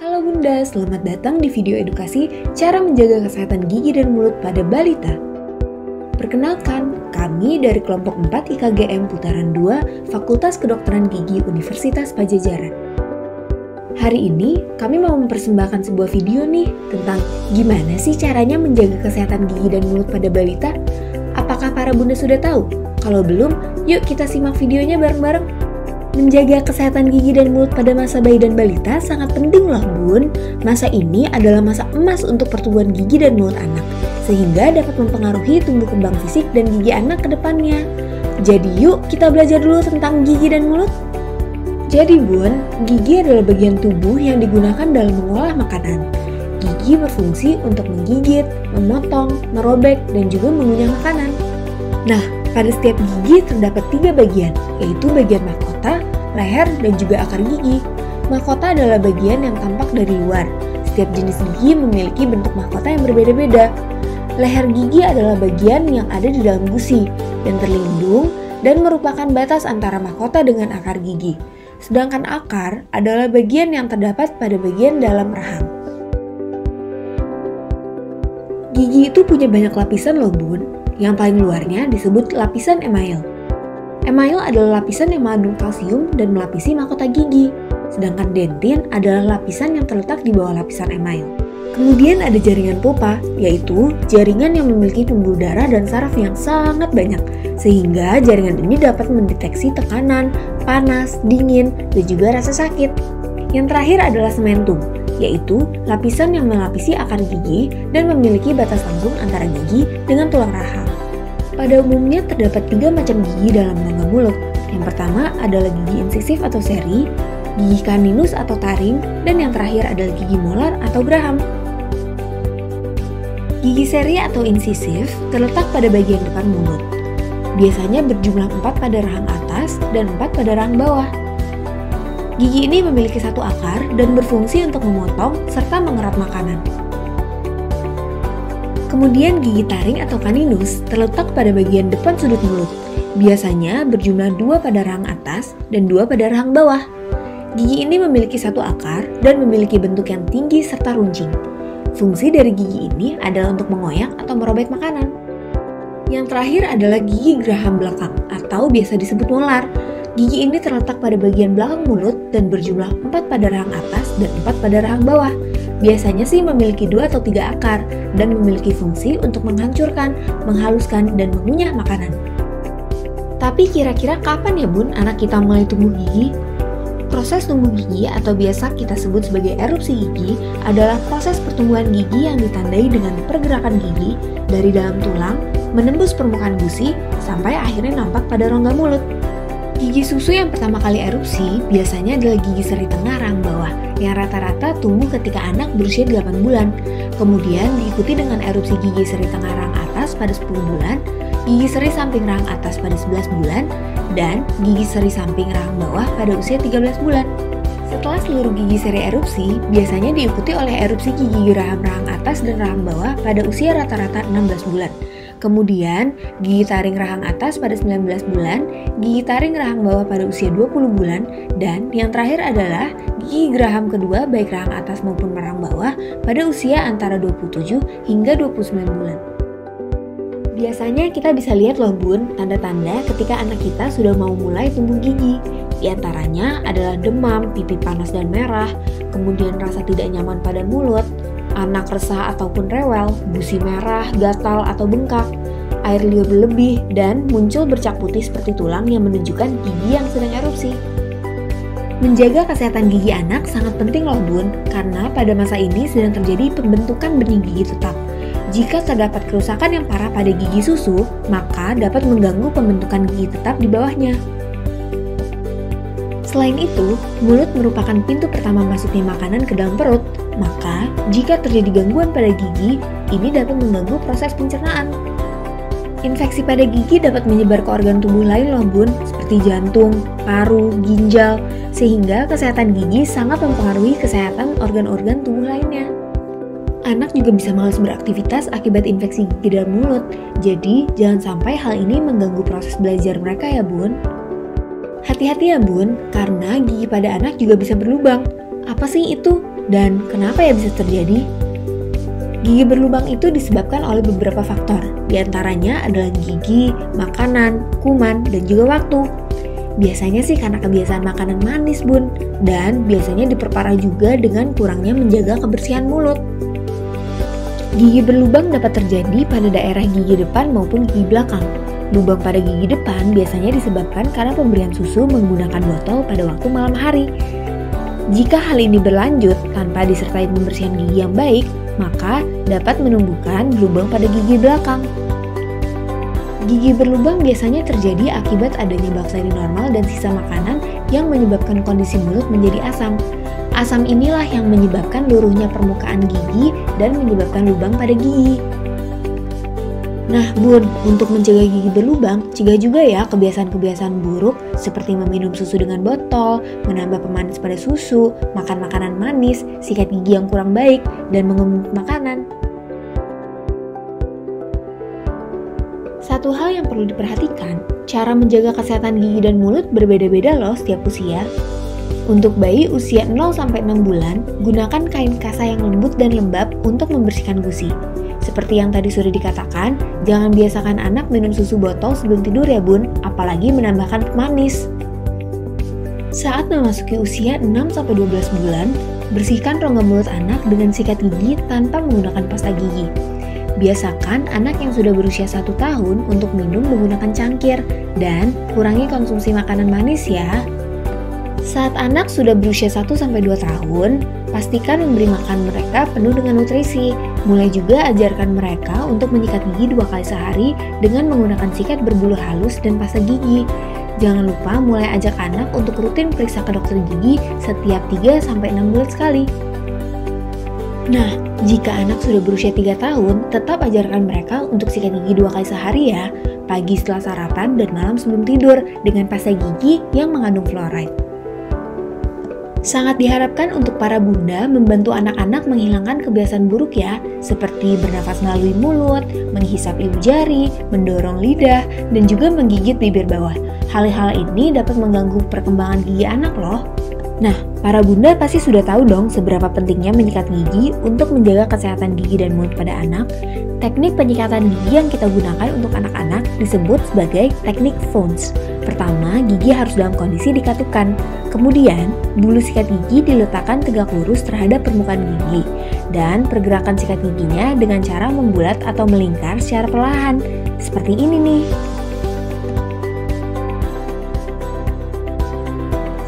Halo Bunda, selamat datang di video edukasi cara menjaga kesehatan gigi dan mulut pada balita. Perkenalkan, kami dari kelompok 4 IKGM Putaran 2 Fakultas Kedokteran Gigi Universitas Padjadjaran. Hari ini kami mau mempersembahkan sebuah video nih tentang gimana sih caranya menjaga kesehatan gigi dan mulut pada balita. Apakah para bunda sudah tahu? Kalau belum, yuk kita simak videonya bareng-bareng. Menjaga kesehatan gigi dan mulut pada masa bayi dan balita sangat penting loh bun. Masa ini adalah masa emas untuk pertumbuhan gigi dan mulut anak, sehingga dapat mempengaruhi tumbuh kembang fisik dan gigi anak ke depannya. Jadi yuk kita belajar dulu tentang gigi dan mulut. Jadi bun, gigi adalah bagian tubuh yang digunakan dalam mengolah makanan. Gigi berfungsi untuk menggigit, memotong, merobek, dan juga mengunyah makanan. Nah, pada setiap gigi terdapat 3 bagian, yaitu bagian mahkota, leher, dan juga akar gigi. Mahkota adalah bagian yang tampak dari luar. Setiap jenis gigi memiliki bentuk mahkota yang berbeda-beda. Leher gigi adalah bagian yang ada di dalam gusi dan terlindung dan merupakan batas antara mahkota dengan akar gigi. Sedangkan akar adalah bagian yang terdapat pada bagian dalam rahang. Gigi itu punya banyak lapisan loh bun. Yang paling luarnya disebut lapisan email. Email adalah lapisan yang mengandung kalsium dan melapisi mahkota gigi. Sedangkan dentin adalah lapisan yang terletak di bawah lapisan email. Kemudian ada jaringan pulpa, yaitu jaringan yang memiliki pembuluh darah dan saraf yang sangat banyak. Sehingga jaringan ini dapat mendeteksi tekanan, panas, dingin, dan juga rasa sakit. Yang terakhir adalah sementum, yaitu lapisan yang melapisi akar gigi dan memiliki batas langsung antara gigi dengan tulang rahang. Pada umumnya terdapat 3 macam gigi dalam rongga mulut. Yang pertama adalah gigi insisif atau seri, gigi caninus atau taring, dan yang terakhir adalah gigi molar atau graham. Gigi seri atau insisif terletak pada bagian depan mulut. Biasanya berjumlah 4 pada rahang atas dan 4 pada rahang bawah. Gigi ini memiliki 1 akar dan berfungsi untuk memotong serta mengerap makanan. Kemudian gigi taring atau caninus terletak pada bagian depan sudut mulut. Biasanya berjumlah 2 pada rahang atas dan 2 pada rahang bawah. Gigi ini memiliki 1 akar dan memiliki bentuk yang tinggi serta runcing. Fungsi dari gigi ini adalah untuk mengoyak atau merobek makanan. Yang terakhir adalah gigi geraham belakang atau biasa disebut molar. Gigi ini terletak pada bagian belakang mulut dan berjumlah 4 pada rahang atas dan 4 pada rahang bawah. Biasanya sih memiliki 2 atau 3 akar dan memiliki fungsi untuk menghancurkan, menghaluskan, dan mengunyah makanan. Tapi kira-kira kapan ya bun anak kita mulai tumbuh gigi? Proses tumbuh gigi atau biasa kita sebut sebagai erupsi gigi adalah proses pertumbuhan gigi yang ditandai dengan pergerakan gigi dari dalam tulang, menembus permukaan gusi, sampai akhirnya nampak pada rongga mulut. Gigi susu yang pertama kali erupsi biasanya adalah gigi seri tengah rahang bawah yang rata-rata tumbuh ketika anak berusia 8 bulan. Kemudian diikuti dengan erupsi gigi seri tengah rahang atas pada 10 bulan, gigi seri samping rahang atas pada 11 bulan, dan gigi seri samping rahang bawah pada usia 13 bulan. Setelah seluruh gigi seri erupsi, biasanya diikuti oleh erupsi gigi rahang atas dan rahang bawah pada usia rata-rata 16 bulan. Kemudian, gigi taring rahang atas pada 19 bulan, gigi taring rahang bawah pada usia 20 bulan, dan yang terakhir adalah gigi geraham kedua baik rahang atas maupun rahang bawah pada usia antara 27 hingga 29 bulan. Biasanya kita bisa lihat loh bun, tanda-tanda ketika anak kita sudah mau mulai tumbuh gigi. Di antaranya adalah demam, pipi panas dan merah, kemudian rasa tidak nyaman pada mulut, anak resah ataupun rewel, gusi merah, gatal atau bengkak, air liur berlebih, dan muncul bercak putih seperti tulang yang menunjukkan gigi yang sedang erupsi. Menjaga kesehatan gigi anak sangat penting loh bun, karena pada masa ini sedang terjadi pembentukan benih gigi tetap. Jika terdapat kerusakan yang parah pada gigi susu, maka dapat mengganggu pembentukan gigi tetap di bawahnya. Selain itu, mulut merupakan pintu pertama masuknya makanan ke dalam perut, maka jika terjadi gangguan pada gigi, ini dapat mengganggu proses pencernaan. Infeksi pada gigi dapat menyebar ke organ tubuh lain loh bun, seperti jantung, paru, ginjal, sehingga kesehatan gigi sangat mempengaruhi kesehatan organ-organ tubuh lainnya. Anak juga bisa malas beraktivitas akibat infeksi gigi dalam mulut, jadi jangan sampai hal ini mengganggu proses belajar mereka ya bun. Hati-hati ya bun, karena gigi pada anak juga bisa berlubang. Apa sih itu? Dan kenapa ya bisa terjadi? Gigi berlubang itu disebabkan oleh beberapa faktor, diantaranya adalah gigi, makanan, kuman, dan juga waktu. Biasanya sih karena kebiasaan makanan manis, Bun, dan biasanya diperparah juga dengan kurangnya menjaga kebersihan mulut. Gigi berlubang dapat terjadi pada daerah gigi depan maupun gigi belakang. Lubang pada gigi depan biasanya disebabkan karena pemberian susu menggunakan botol pada waktu malam hari. Jika hal ini berlanjut tanpa disertai pembersihan gigi yang baik, maka dapat menumbuhkan lubang pada gigi belakang. Gigi berlubang biasanya terjadi akibat adanya bakteri normal dan sisa makanan yang menyebabkan kondisi mulut menjadi asam. Asam inilah yang menyebabkan luruhnya permukaan gigi dan menyebabkan lubang pada gigi. Nah Bun, untuk mencegah gigi berlubang, cegah juga ya kebiasaan-kebiasaan buruk seperti meminum susu dengan botol, menambah pemanis pada susu, makan makanan manis, sikat gigi yang kurang baik, dan mengemuk makanan. Satu hal yang perlu diperhatikan, cara menjaga kesehatan gigi dan mulut berbeda-beda loh setiap usia. Untuk bayi usia 0-6 bulan, gunakan kain kasa yang lembut dan lembab untuk membersihkan gusi. Seperti yang tadi sudah dikatakan, jangan biasakan anak minum susu botol sebelum tidur ya Bun, apalagi menambahkan pemanis. Saat memasuki usia 6-12 bulan, bersihkan rongga mulut anak dengan sikat gigi tanpa menggunakan pasta gigi. Biasakan anak yang sudah berusia 1 tahun untuk minum menggunakan cangkir, dan kurangi konsumsi makanan manis ya. Saat anak sudah berusia 1-2 tahun, pastikan memberi makan mereka penuh dengan nutrisi. Mulai juga ajarkan mereka untuk menyikat gigi 2 kali sehari dengan menggunakan sikat berbulu halus dan pasta gigi. Jangan lupa mulai ajak anak untuk rutin periksa ke dokter gigi setiap 3-6 bulan sekali. Nah, jika anak sudah berusia 3 tahun, tetap ajarkan mereka untuk sikat gigi 2 kali sehari ya, pagi setelah sarapan dan malam sebelum tidur dengan pasta gigi yang mengandung fluoride. Sangat diharapkan untuk para bunda membantu anak-anak menghilangkan kebiasaan buruk ya, seperti bernafas melalui mulut, menghisap ibu jari, mendorong lidah, dan juga menggigit bibir bawah. Hal-hal ini dapat mengganggu perkembangan gigi anak loh. Nah, para bunda pasti sudah tahu dong seberapa pentingnya menyikat gigi untuk menjaga kesehatan gigi dan mulut pada anak. Teknik penyikatan gigi yang kita gunakan untuk anak-anak disebut sebagai teknik Founds. Pertama, gigi harus dalam kondisi dikatukan. Kemudian, bulu sikat gigi diletakkan tegak lurus terhadap permukaan gigi. Dan pergerakan sikat giginya dengan cara membulat atau melingkar secara perlahan. Seperti ini nih.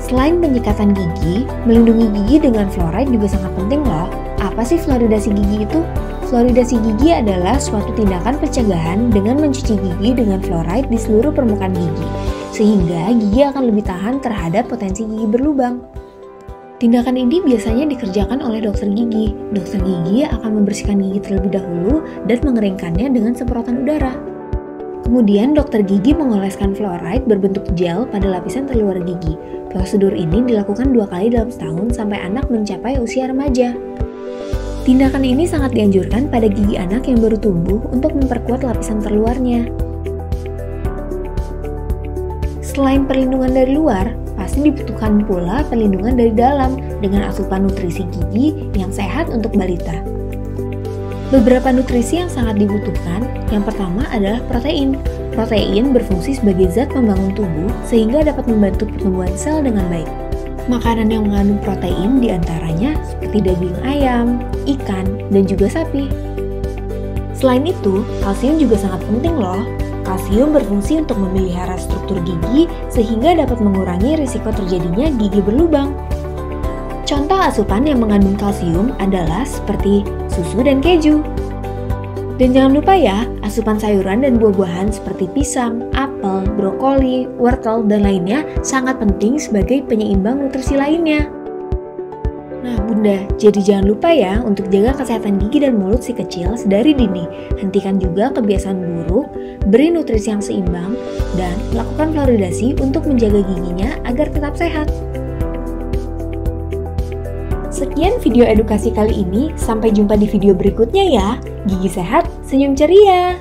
Selain penyikatan gigi, melindungi gigi dengan fluoride juga sangat penting loh. Apa sih fluoridasi gigi itu? Fluoridasi gigi adalah suatu tindakan pencegahan dengan mencuci gigi dengan fluoride di seluruh permukaan gigi, sehingga gigi akan lebih tahan terhadap potensi gigi berlubang. Tindakan ini biasanya dikerjakan oleh dokter gigi. Dokter gigi akan membersihkan gigi terlebih dahulu dan mengeringkannya dengan semprotan udara. Kemudian dokter gigi mengoleskan fluoride berbentuk gel pada lapisan terluar gigi. Prosedur ini dilakukan 2 kali dalam setahun sampai anak mencapai usia remaja. Tindakan ini sangat dianjurkan pada gigi anak yang baru tumbuh untuk memperkuat lapisan terluarnya. Selain perlindungan dari luar, pasti dibutuhkan pula perlindungan dari dalam dengan asupan nutrisi gigi yang sehat untuk balita. Beberapa nutrisi yang sangat dibutuhkan, yang pertama adalah protein. Protein berfungsi sebagai zat pembangun tubuh sehingga dapat membantu pertumbuhan sel dengan baik. Makanan yang mengandung protein diantaranya seperti daging ayam, ikan, dan juga sapi. Selain itu, kalsium juga sangat penting loh. Kalsium berfungsi untuk memelihara struktur gigi sehingga dapat mengurangi risiko terjadinya gigi berlubang. Contoh asupan yang mengandung kalsium adalah seperti susu dan keju. Dan jangan lupa ya, asupan sayuran dan buah-buahan seperti pisang, apel, brokoli, wortel, dan lainnya sangat penting sebagai penyeimbang nutrisi lainnya. Nah bunda, jadi jangan lupa ya untuk jaga kesehatan gigi dan mulut si kecil sedari dini. Hentikan juga kebiasaan buruk, beri nutrisi yang seimbang, dan lakukan fluoridasi untuk menjaga giginya agar tetap sehat. Sekian video edukasi kali ini, sampai jumpa di video berikutnya ya. Gigi sehat, senyum ceria!